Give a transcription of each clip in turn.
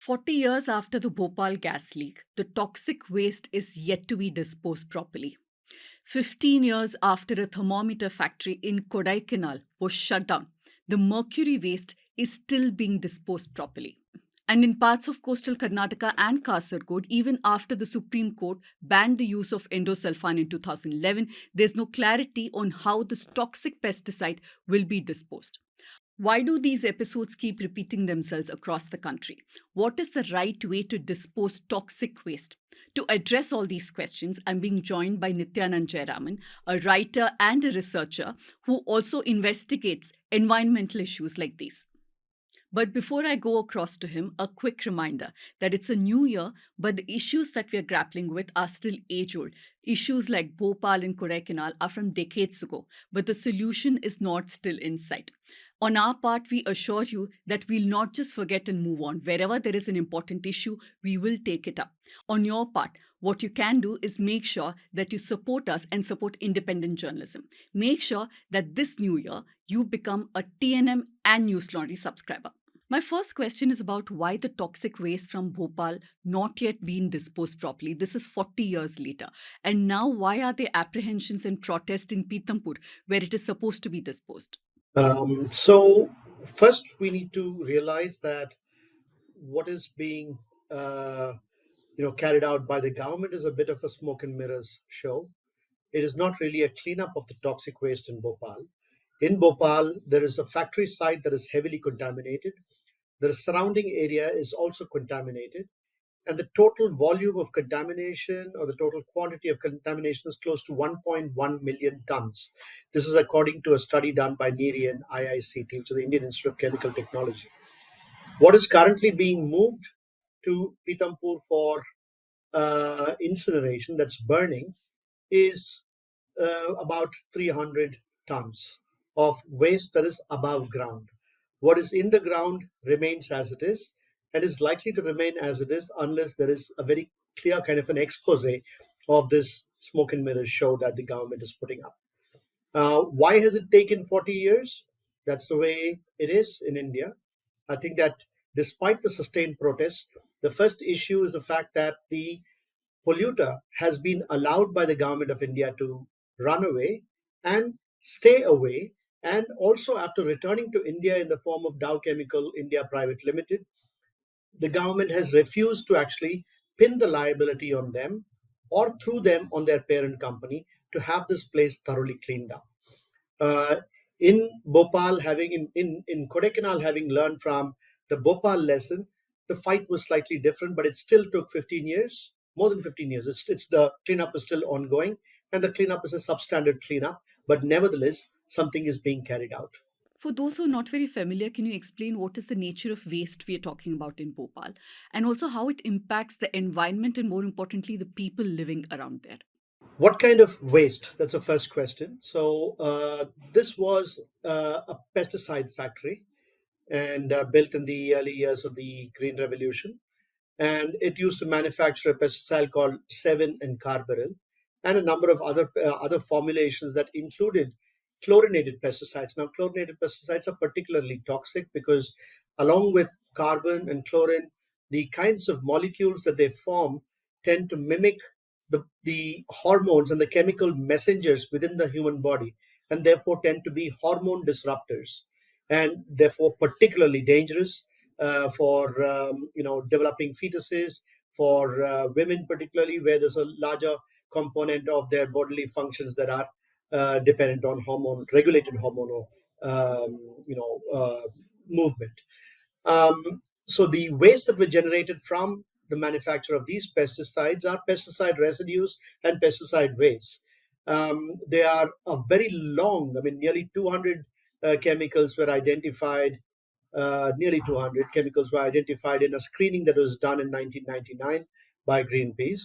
40 years after the Bhopal gas leak, the toxic waste is yet to be disposed properly. 15 years after a thermometer factory in Kodaikanal was shut down, the mercury waste is still being disposed properly. And in parts of coastal Karnataka and Kasargode, even after the Supreme Court banned the use of endosulfan in 2011, there's no clarity on how this toxic pesticide will be disposed. Why do these episodes keep repeating themselves across the country? What is the right way to dispose toxic waste? To address all these questions, I'm being joined by Nityanand Jayaraman, a writer and a researcher who also investigates environmental issues like these. But before I go across to him, a quick reminder that it's a new year, but the issues that we're grappling with are still age old. Issues like Bhopal and Kodaikanal are from decades ago, but the solution is not still in sight. On our part, we assure you that we'll not just forget and move on. Wherever there is an important issue, we will take it up. On your part, what you can do is make sure that you support us and support independent journalism. Make sure that this new year you become a TNM and News Laundry subscriber. My first question is about why the toxic waste from Bhopal not yet been disposed properly. This is 40 years later. And now why are there apprehensions and protests in Pitampur where it is supposed to be disposed? So first, we need to realize that what is being uh, carried out by the government is a bit of a smoke and mirrors show. It is not really a cleanup of the toxic waste in Bhopal. In Bhopal, there is a factory site that is heavily contaminated. The surrounding area is also contaminated, and the total volume of contamination or the total quantity of contamination is close to 1.1 million tons. This is according to a study done by NERI and IICT, which is the Indian Institute of Chemical Technology. What is currently being moved to Pitampur for incineration, that's burning, is about 300 tons of waste that is above ground. What is in the ground remains as it is and is likely to remain as it is unless there is a very clear kind of an expose of this smoke and mirrors show that the government is putting up. Why has it taken 40 years? That's the way it is in India. I think that despite the sustained protests, the first issue is the fact that the polluter has been allowed by the government of India to run away and stay away. And also, after returning to India in the form of Dow Chemical India Private Limited, the government has refused to actually pin the liability on them or through them on their parent company to have this place thoroughly cleaned up. Uh, in Bhopal, in Kodaikanal, having learned from the Bhopal lesson, the fight was slightly different, but it still took 15 years, more than 15 years. It's the cleanup is still ongoing, and the cleanup is a substandard cleanup, but nevertheless, something is being carried out. For those who are not very familiar, can you explain what is the nature of waste we are talking about in Bhopal and also how it impacts the environment and, more importantly, the people living around there? What kind of waste? That's the first question. So, this was a pesticide factory and built in the early years of the Green Revolution, and it used to manufacture a pesticide called 7 and carbaryl and a number of other formulations that included chlorinated pesticides. Now, chlorinated pesticides are particularly toxic because, along with carbon and chlorine, the kinds of molecules that they form tend to mimic the hormones and the chemical messengers within the human body, and therefore tend to be hormone disruptors, and therefore particularly dangerous for developing fetuses, for women particularly, where there's a larger component of their bodily functions that are dependent on hormone regulated hormonal movement. So the waste that were generated from the manufacture of these pesticides are pesticide residues and pesticide waste. They are a very long, I mean, nearly 200 chemicals were identified. Nearly 200 chemicals were identified in a screening that was done in 1999 by Greenpeace.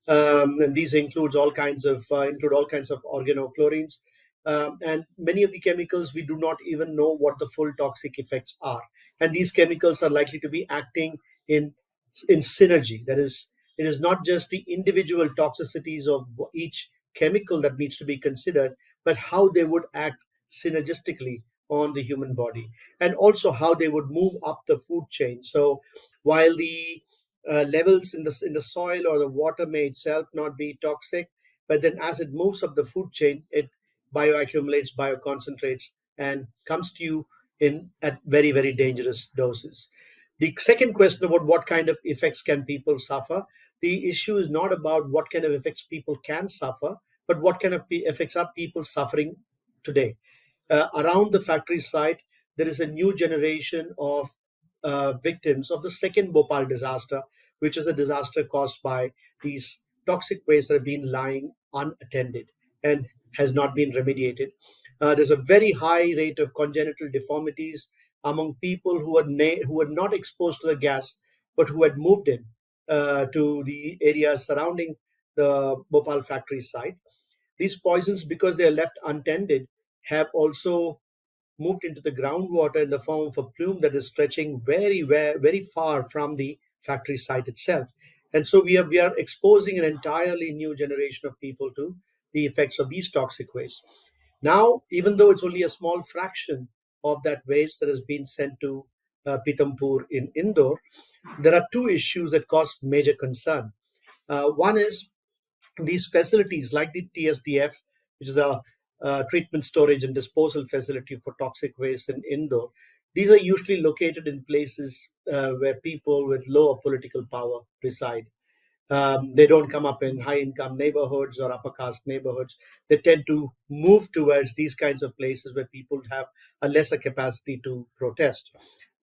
And these include all kinds of organochlorines, and many of the chemicals we do not even know what the full toxic effects are. And these chemicals are likely to be acting in synergy. That is, it is not just the individual toxicities of each chemical that needs to be considered, but how they would act synergistically on the human body, and also how they would move up the food chain. So while the levels in the soil or the water may itself not be toxic, but then as it moves up the food chain, it bioaccumulates, bioconcentrates, and comes to you in at very, very dangerous doses. The second question about what kind of effects can people suffer, the issue is not about what kind of effects people can suffer, but what kind of effects are people suffering today. Around the factory site, there is a new generation of victims of the second Bhopal disaster, which is a disaster caused by these toxic waste that have been lying unattended and has not been remediated. There's a very high rate of congenital deformities among people who were not exposed to the gas, but who had moved in to the areas surrounding the Bhopal factory site. These poisons, because they are left untended, have also moved into the groundwater in the form of a plume that is stretching very far from the factory site itself. And so we are exposing an entirely new generation of people to the effects of these toxic waste. Now, even though it's only a small fraction of that waste that has been sent to Pitampur in Indore, there are two issues that cause major concern. One is these facilities like the TSDF, which is a treatment, storage, and disposal facility for toxic waste in Indore. These are usually located in places where people with lower political power reside. They don't come up in high income neighborhoods or upper caste neighborhoods. They tend to move towards these kinds of places where people have a lesser capacity to protest.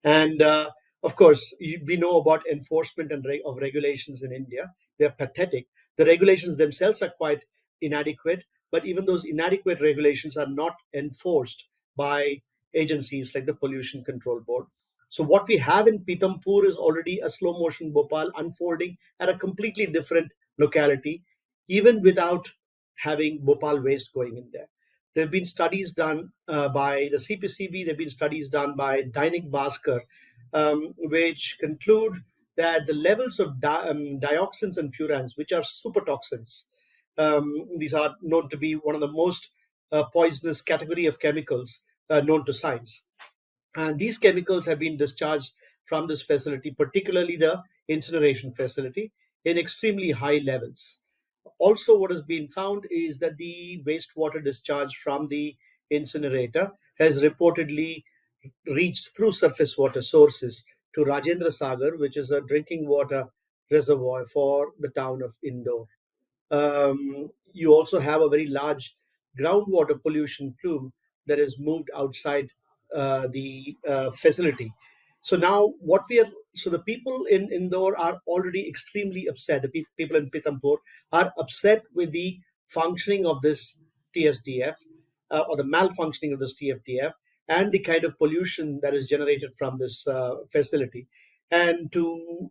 And of course, we know about enforcement of regulations in India. They're pathetic. The regulations themselves are quite inadequate, but even those inadequate regulations are not enforced by agencies like the Pollution Control Board. So, what we have in Pitampur is already a slow motion Bhopal unfolding at a completely different locality, even without having Bhopal waste going in there. There have been studies done by the CPCB, there have been studies done by Dainik Bhaskar, which conclude that the levels of dioxins and furans, which are super toxins, these are known to be one of the most poisonous category of chemicals known to science. And these chemicals have been discharged from this facility, particularly the incineration facility, in extremely high levels. Also, what has been found is that the wastewater discharge from the incinerator has reportedly reached through surface water sources to Rajendra Sagar, which is a drinking water reservoir for the town of Indore. You also have a very large groundwater pollution plume that is moved outside the facility. So now, so the people in Indore are already extremely upset. The people in Pitampur are upset with the functioning of this TSDF or the malfunctioning of this TFDF and the kind of pollution that is generated from this facility. And to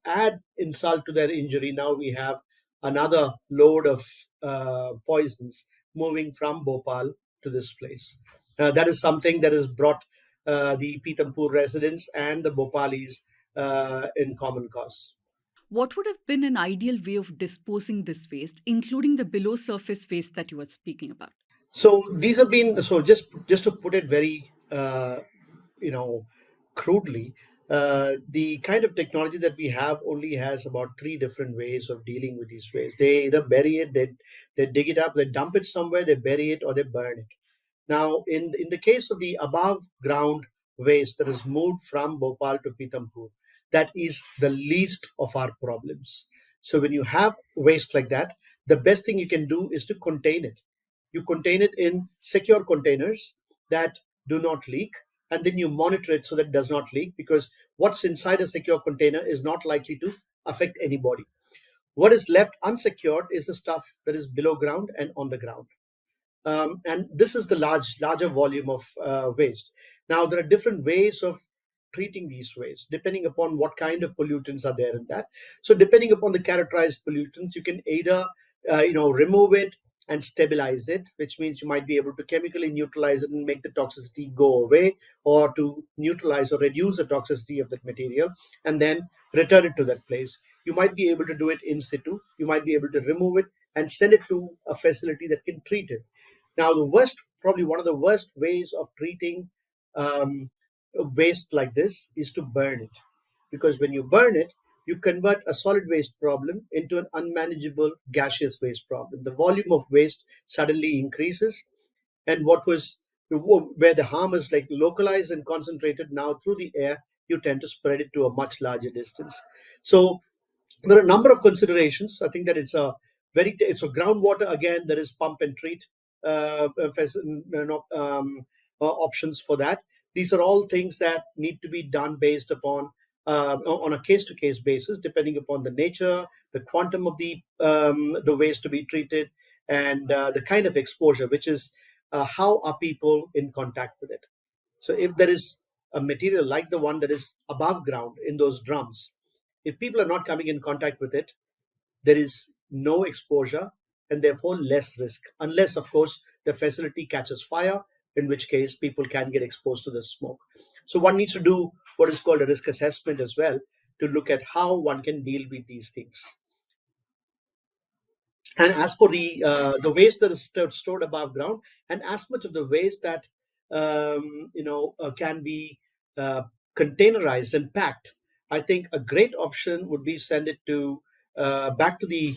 add insult to their injury, now we have another load of poisons moving from Bhopal to this place. That is something that has brought the Pitampur residents and the Bhopalis in common cause. What would have been an ideal way of disposing this waste, including the below surface waste that you were speaking about? So these have been just to put it very you know crudely, the kind of technology that we have only has about three different ways of dealing with these waste. They either bury it, they dig it up, they dump it somewhere, they bury it, or they burn it. Now, in the case of the above ground waste that is moved from Bhopal to Pitampur, that is the least of our problems. So when you have waste like that, the best thing you can do is to contain it. You contain it in secure containers that do not leak, and then you monitor it so that it does not leak, because what's inside a secure container is not likely to affect anybody. What is left unsecured is the stuff that is below ground and on the ground. And this is the larger volume of waste. Now, there are different ways of treating these waste depending upon what kind of pollutants are there in that. So depending upon the characterized pollutants, you can either remove it and stabilize it, which means you might be able to chemically neutralize it and make the toxicity go away, or to neutralize or reduce the toxicity of that material and then return it to that place. You might be able to do it in situ. You might be able to remove it and send it to a facility that can treat it. Now, probably one of the worst ways of treating um, waste like this is to burn it. Because when you burn it, you convert a solid waste problem into an unmanageable gaseous waste problem. The volume of waste suddenly increases, and where the harm is like localized and concentrated now through the air, you tend to spread it to a much larger distance. So there are a number of considerations. I think that it's a groundwater again. There is pump and treat options for that. These are all things that need to be done based upon on a case to case basis, depending upon the nature, the quantum of the waste to be treated, and the kind of exposure, which is how are people in contact with it. So if there is a material like the one that is above ground in those drums, if people are not coming in contact with it, there is no exposure and therefore less risk, unless, of course, the facility catches fire, in which case people can get exposed to the smoke. So one needs to do what is called a risk assessment as well to look at how one can deal with these things. And as for the waste that is stored above ground, and as much of the waste that can be uh, containerized and packed, I think a great option would be send it to back to the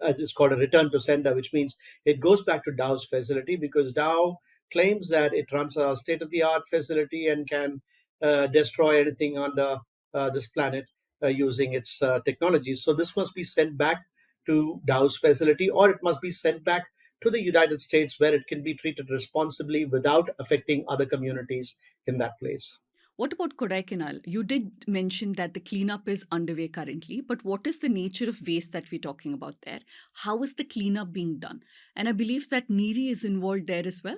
it's called a return to sender, which means it goes back to Dow's facility, because Dow claims that it runs a state of the art facility and can destroy anything on this planet using its technology. So this must be sent back to Dow's facility, or it must be sent back to the United States, where it can be treated responsibly without affecting other communities in that place. What about Kodaikanal? You did mention that the cleanup is underway currently, but what is the nature of waste that we're talking about there? How is the cleanup being done? And I believe that Niri is involved there as well.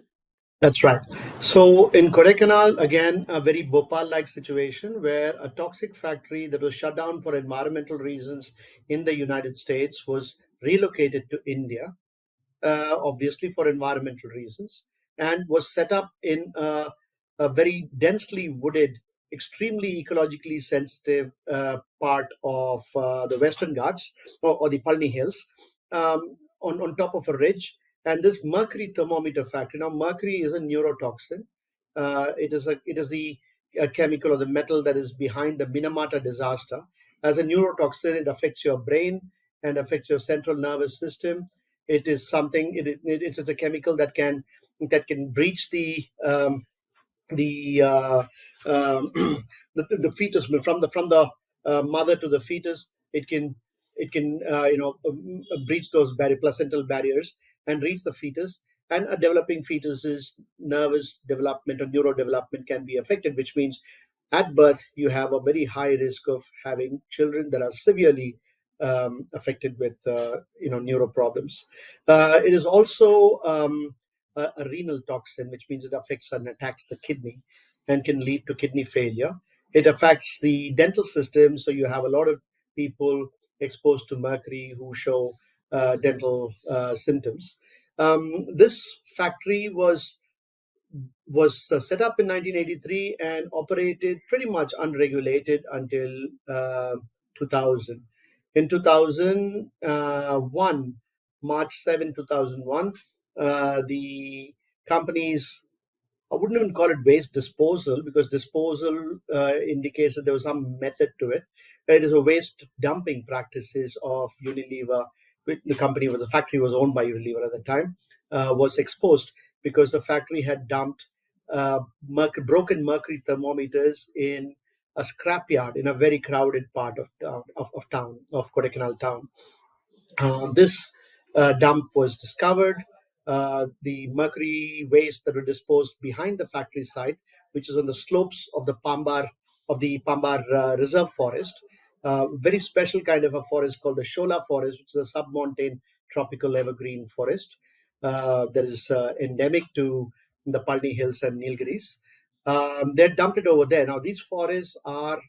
That's right. So in Kodaikanal, again, a very Bhopal-like situation where a toxic factory that was shut down for environmental reasons in the United States was relocated to India, obviously for environmental reasons, and was set up in a very densely wooded, extremely ecologically sensitive part of the Western Ghats, or the Palni Hills, on top of a ridge. And this mercury thermometer factory. Now, mercury is a neurotoxin. It is the chemical or the metal that is behind the Minamata disaster. As a neurotoxin, it affects your brain and affects your central nervous system. It is something. It's a chemical that can breach the the fetus from the mother to the fetus. It can breach those placental barriers and reach the fetus, and a developing fetus's nervous development or neurodevelopment can be affected, which means at birth you have a very high risk of having children that are severely affected with neuro problems. It is also a renal toxin, which means it affects and attacks the kidney and can lead to kidney failure. It affects the dental system, so you have a lot of people exposed to mercury who show dental symptoms. This factory was set up in 1983 and operated pretty much unregulated until 2000. In 2001, March 7, 2001, the company's, I wouldn't even call it waste disposal, because disposal indicates that there was some method to it. It is a waste dumping practices of Unilever. The factory was owned by Unilever at the time, was exposed because the factory had dumped broken mercury thermometers in a scrapyard in a very crowded part of Kodaikanal town. This dump was discovered. The mercury waste that were disposed behind the factory site, which is on the slopes of the Pambar Reserve Forest, very special kind of a forest called the Shola Forest, which is a submontane tropical evergreen forest that is endemic to the Palni Hills and Nilgiris. They dumped it over there. Now, these forests are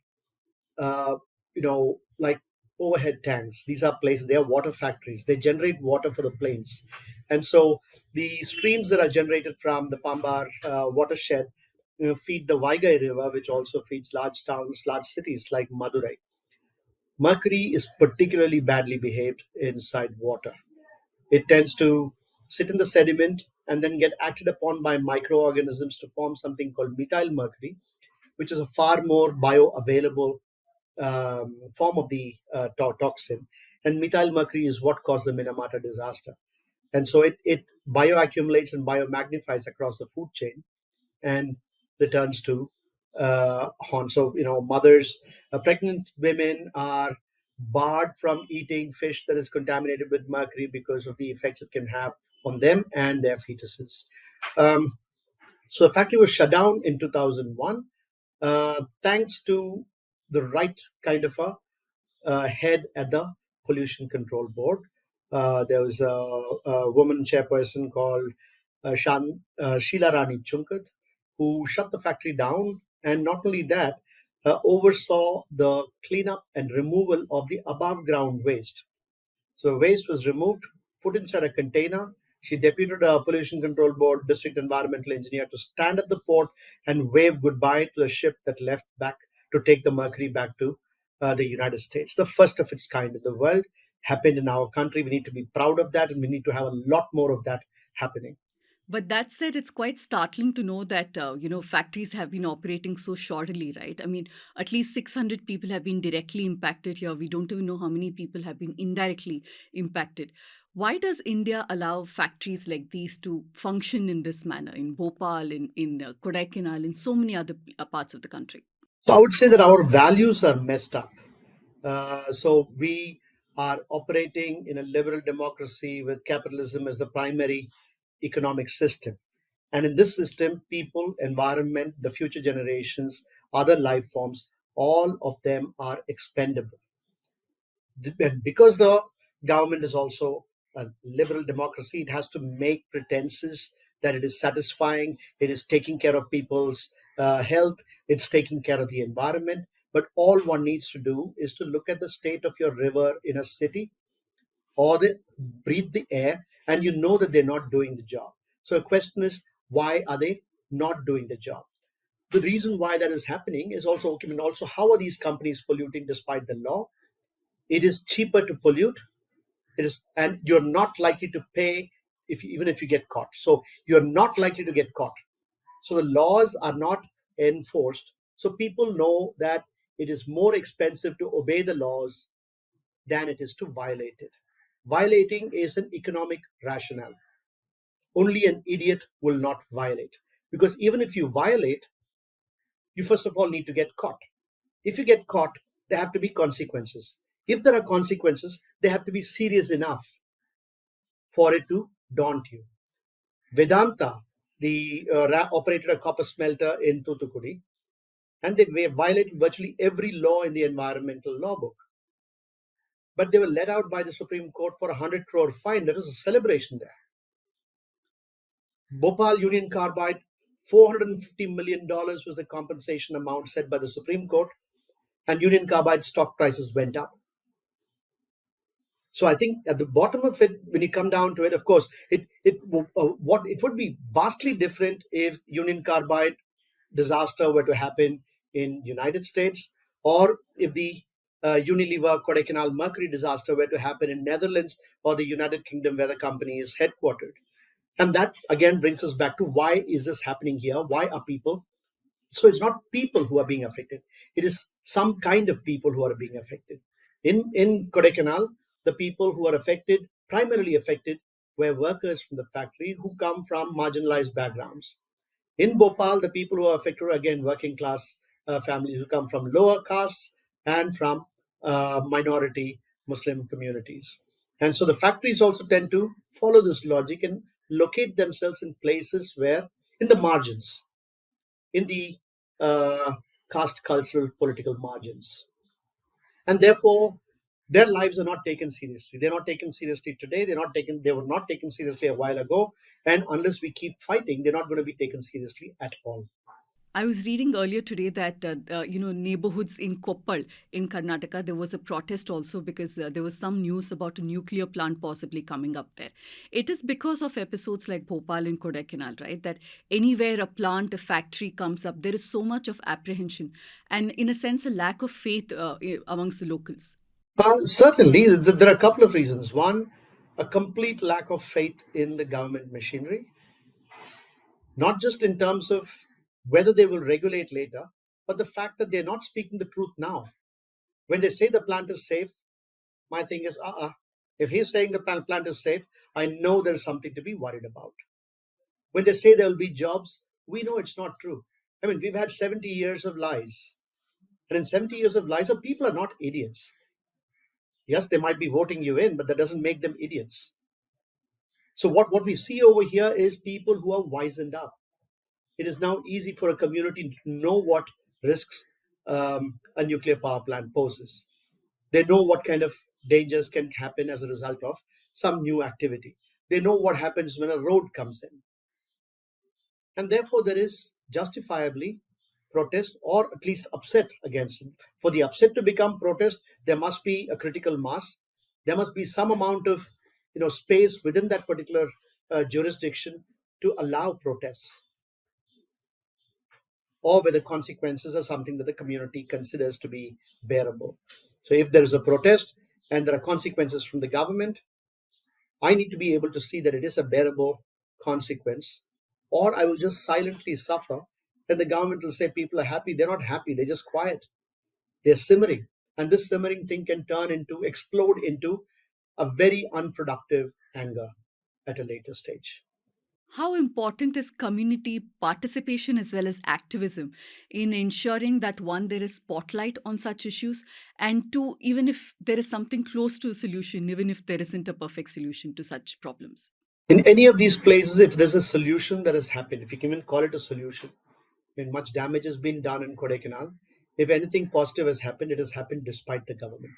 like overhead tanks. These are places, they are water factories. They generate water for the plains. And so the streams that are generated from the Pambar watershed feed the Vaigai River, which also feeds large towns, large cities like Madurai. Mercury is particularly badly behaved inside water. It tends to sit in the sediment, and then get acted upon by microorganisms to form something called methyl mercury, which is a far more bioavailable form of the toxin. And methyl mercury is what caused the Minamata disaster. And so it bioaccumulates and biomagnifies across the food chain and returns to horn. So, mothers, pregnant women are barred from eating fish that is contaminated with mercury because of the effects it can have on them and their fetuses. Um, so the factory was shut down in 2001, thanks to the right kind of a head at the Pollution Control Board. There was a woman chairperson called Sheila Rani Chunkat, who shut the factory down, and not only that, oversaw the cleanup and removal of the above ground waste. So waste was removed, put inside a container. She deputed a pollution control board district environmental engineer to stand at the port and wave goodbye to the ship that left back to take the mercury back to the United States. The first of its kind in the world happened in our country. We need to be proud of that, and we need to have a lot more of that happening. But that said, it's quite startling to know that factories have been operating so shoddily, right? I mean, at least 600 people have been directly impacted here. We don't even know how many people have been indirectly impacted. Why does India allow factories like these to function in this manner in Bhopal, in Kodaikanal, in so many other parts of the country? So I would say that our values are messed up. So we are operating in a liberal democracy with capitalism as the primary economic system. And in this system, people, environment, the future generations, other life forms, all of them are expendable. And because the government is also a liberal democracy, it has to make pretenses that it is satisfying, it is taking care of people's health, it's taking care of the environment. But all one needs to do is to look at the state of your river in a city, or they breathe the air, and you know that they're not doing the job. So the question is, why are they not doing the job? The reason why that is happening is also, okay, I mean, also, how are these companies polluting despite the law? It is cheaper to pollute. It is, and you're not likely to pay even if you get caught. So you're not likely to get caught. So the laws are not enforced. So people know that it is more expensive to obey the laws than it is to violate it. Violating is an economic rationale. Only an idiot will not violate. Because even if you violate, you first of all need to get caught. If you get caught, there have to be consequences. If there are consequences, they have to be serious enough for it to daunt you. Vedanta, the operated a copper smelter in Thuthukudi, and they violated virtually every law in the environmental law book. But they were let out by the Supreme Court for a 100 crore fine. That was a celebration there. Bhopal Union Carbide, $450 million was the compensation amount set by the Supreme Court, and Union Carbide stock prices went up. So I think at the bottom of it, when you come down to it, of course, it would be vastly different if Union Carbide disaster were to happen in United States, or if the Unilever Kodaikanal mercury disaster were to happen in Netherlands or the United Kingdom, where the company is headquartered. And that again brings us back to, why is this happening here? Why are people? So it's not people who are being affected. It is some kind of people who are being affected. In Kodaikanal, the people who are affected, primarily affected, were workers from the factory who come from marginalized backgrounds. In Bhopal, the people who are affected are again working class families who come from lower castes and from minority Muslim communities. And so the factories also tend to follow this logic and locate themselves in places where, in the margins, in the uh, caste, cultural, political margins. And therefore, their lives are not taken seriously. They're not taken seriously today. They were not taken seriously a while ago. And unless we keep fighting, they're not going to be taken seriously at all. I was reading earlier today that neighborhoods in Koppal in Karnataka, there was a protest also because there was some news about a nuclear plant possibly coming up there. It is because of episodes like Bhopal and Kodaikanal, right? That anywhere a plant, a factory comes up, there is so much of apprehension and, in a sense, a lack of faith amongst the locals. Certainly, there are a couple of reasons. One, a complete lack of faith in the government machinery, not just in terms of whether they will regulate later, but the fact that they're not speaking the truth now. When they say the plant is safe, my thing is, if he's saying the plant is safe, I know there's something to be worried about. When they say there will be jobs, we know it's not true. I mean, we've had 70 years of lies. And in 70 years of lies, so people are not idiots. Yes, they might be voting you in, but that doesn't make them idiots. So what we see over here is people who are wizened up. It is now easy for a community to know what risks a nuclear power plant poses. They know what kind of dangers can happen as a result of some new activity. They know what happens when a road comes in. And therefore, there is justifiably protest or at least upset against it. For the upset to become protest, there must be a critical mass. There must be some amount of space within that particular jurisdiction to allow protests, or where the consequences are something that the community considers to be bearable. So if there is a protest and there are consequences from the government, I need to be able to see that it is a bearable consequence, or I will just silently suffer. And the government will say people are happy. They're not happy, they're just quiet. They're simmering. And this simmering thing can explode into a very unproductive anger at a later stage. How important is community participation as well as activism in ensuring that one, there is spotlight on such issues, and two, even if there is something close to a solution, even if there isn't a perfect solution to such problems? In any of these places, if there's a solution that has happened, if you can even call it a solution, when much damage has been done in Kodaikanal, if anything positive has happened, it has happened despite the government.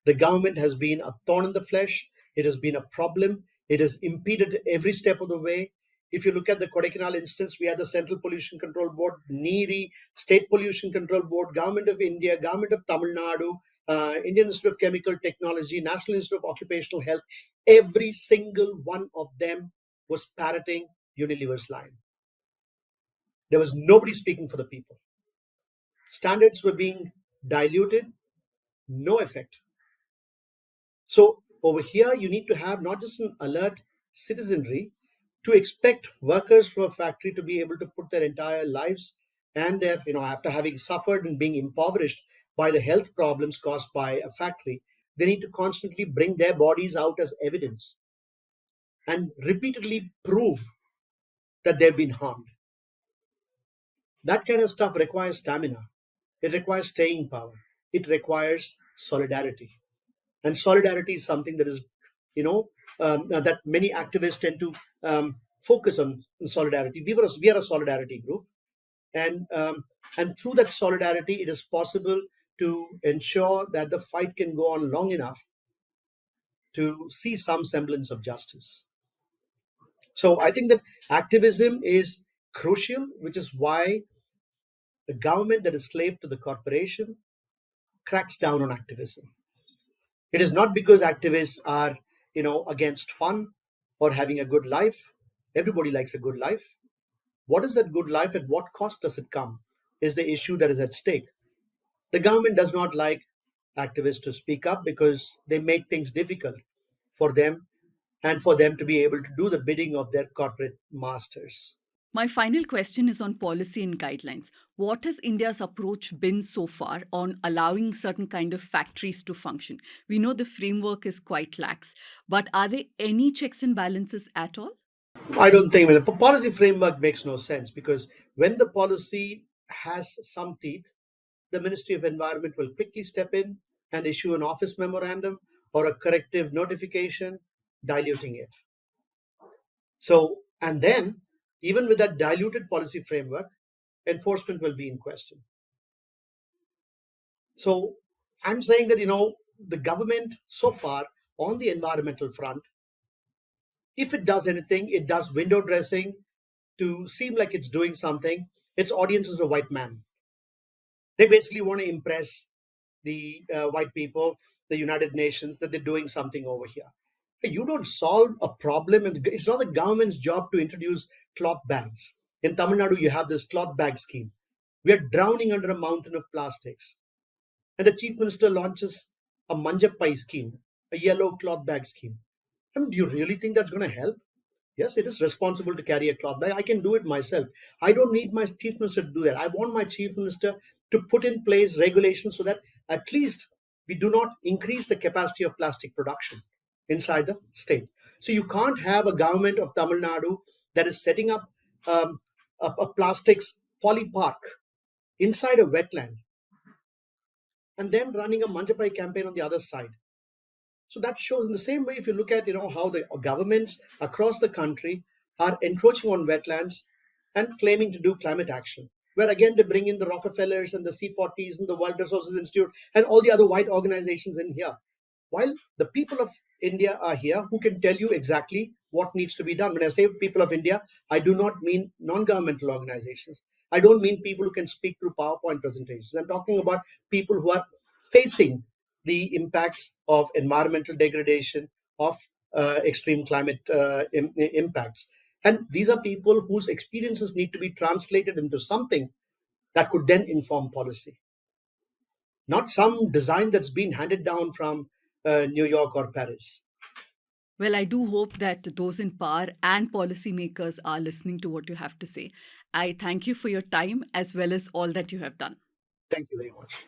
The government has been a thorn in the flesh. It has been a problem. It has impeded every step of the way. If you look at the Kodaikanal instance, we had the Central Pollution Control Board, NEERI, State Pollution Control Board, Government of India, Government of Tamil Nadu, Indian Institute of Chemical Technology, National Institute of Occupational Health. Every single one of them was parroting Unilever's line. There was nobody speaking for the people. Standards were being diluted, no effect. So over here, you need to have not just an alert citizenry to expect workers from a factory to be able to put their entire lives and their, after having suffered and being impoverished by the health problems caused by a factory, they need to constantly bring their bodies out as evidence and repeatedly prove that they've been harmed. That kind of stuff requires stamina. It requires staying power. It requires solidarity. And solidarity is something that is, that many activists tend to focus on solidarity. We are a solidarity group, and through that solidarity, it is possible to ensure that the fight can go on long enough to see some semblance of justice. So I think that activism is crucial, which is why the government that is slave to the corporation cracks down on activism. It is not because activists are, against fun or having a good life. Everybody likes a good life. What is that good life? At what cost does it come? Is the issue that is at stake. The government does not like activists to speak up because they make things difficult for them and for them to be able to do the bidding of their corporate masters. My final question is on policy and guidelines. What has India's approach been so far on allowing certain kind of factories to function? We know the framework is quite lax, but are there any checks and balances at all? I don't think the policy framework makes no sense, because when the policy has some teeth, the Ministry of Environment will quickly step in and issue an office memorandum or a corrective notification diluting it. So, and then, even with that diluted policy framework, enforcement will be in question. So, I'm saying that, the government so far on the environmental front, if it does anything, it does window dressing to seem like it's doing something. Its audience is a white man. They basically want to impress the white people, the United Nations, that they're doing something over here. You don't solve a problem, and it's not the government's job to introduce cloth bags. In Tamil Nadu, you have this cloth bag scheme. We are drowning under a mountain of plastics. And the chief minister launches a manjapai scheme, a yellow cloth bag scheme. I mean, do you really think that's going to help? Yes, it is responsible to carry a cloth bag. I can do it myself. I don't need my chief minister to do that. I want my chief minister to put in place regulations so that at least we do not increase the capacity of plastic production inside the state. So you can't have a government of Tamil Nadu that is setting up a plastics poly park inside a wetland and then running a Manjapai campaign on the other side. So that shows in the same way, if you look at how the governments across the country are encroaching on wetlands and claiming to do climate action, where again they bring in the Rockefellers and the C40s and the World Resources Institute and all the other white organizations in here. While the people of India are here who can tell you exactly what needs to be done. When I say people of India, I do not mean non-governmental organizations. I don't mean people who can speak through PowerPoint presentations. I'm talking about people who are facing the impacts of environmental degradation, of extreme climate impacts. And these are people whose experiences need to be translated into something that could then inform policy, not some design that's been handed down from New York or Paris. Well, I do hope that those in power and policymakers are listening to what you have to say. I thank you for your time as well as all that you have done. Thank you very much.